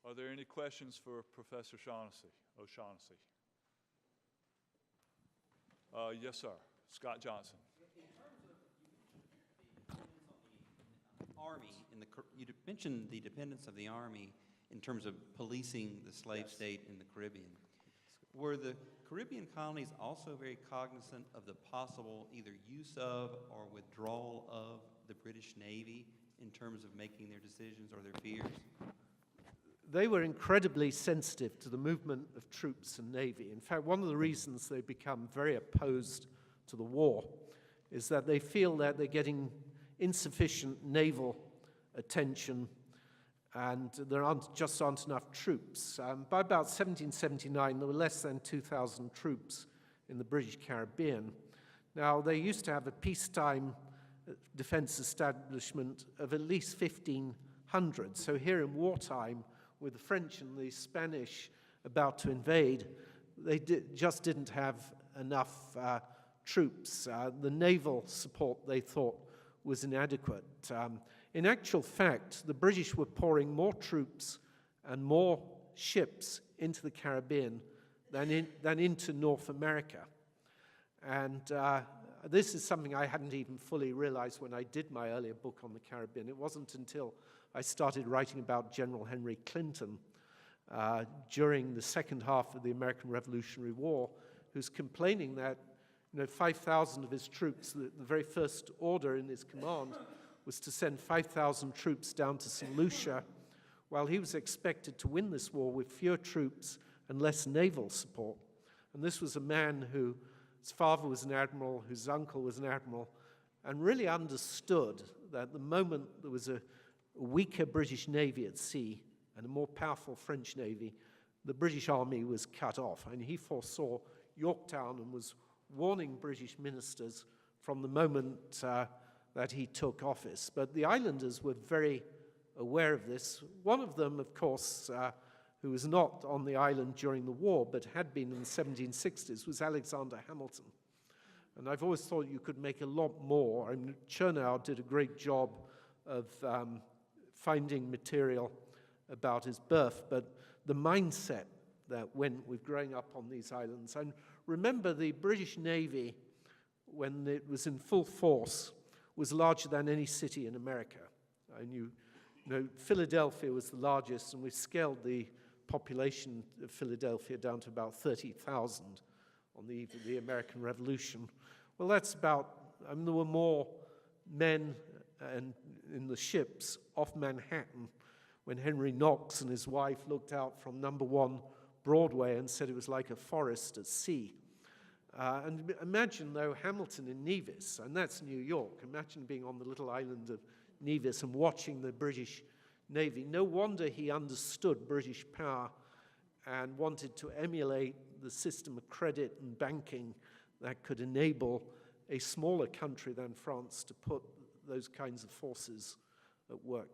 Are there any questions for Professor O'Shaughnessy? Yes, sir. Scott Johnson. In terms of the Army, you mentioned the dependence of the Army in terms of policing the slave state in the Caribbean. Were the Caribbean colonies also very cognizant of the possible either use of or withdrawal of the British Navy in terms of making their decisions or their fears? They were incredibly sensitive to the movement of troops and navy. In fact, one of the reasons they become very opposed to the war is that they feel that they're getting insufficient naval attention and there just aren't enough troops. By about 1779, there were less than 2,000 troops in the British Caribbean. Now, they used to have a peacetime defense establishment of at least 1,500. So here in wartime, with the French and the Spanish about to invade, they just didn't have enough troops. The naval support, they thought, was inadequate. In actual fact, the British were pouring more troops and more ships into the Caribbean than into North America. And this is something I hadn't even fully realized when I did my earlier book on the Caribbean. It wasn't until I started writing about General Henry Clinton during the second half of the American Revolutionary War, who's complaining that 5,000 of his troops, the very first order in his command was to send 5,000 troops down to St. Lucia, while he was expected to win this war with fewer troops and less naval support. And this was a man whose father was an admiral, whose uncle was an admiral, and really understood that the moment there was a weaker British Navy at sea and a more powerful French Navy, the British Army was cut off. And he foresaw Yorktown and was warning British ministers from the moment that he took office. But the islanders were very aware of this. One of them, of course, who was not on the island during the war but had been in the 1760s, was Alexander Hamilton. And I've always thought you could make a lot more. I mean, Chernow did a great job of finding material about his birth, but the mindset that went with growing up on these islands. And remember, the British Navy, when it was in full force, was larger than any city in America. And you know, Philadelphia was the largest, and we've scaled the population of Philadelphia down to about 30,000 on the eve of the American Revolution. Well, that's about, I mean, there were more men in the ships off Manhattan when Henry Knox and his wife looked out from number 1 Broadway and said it was like a forest at sea. And imagine, though, Hamilton in Nevis, and that's New York. Imagine being on the little island of Nevis and watching the British Navy. No wonder he understood British power and wanted to emulate the system of credit and banking that could enable a smaller country than France to put those kinds of forces at work.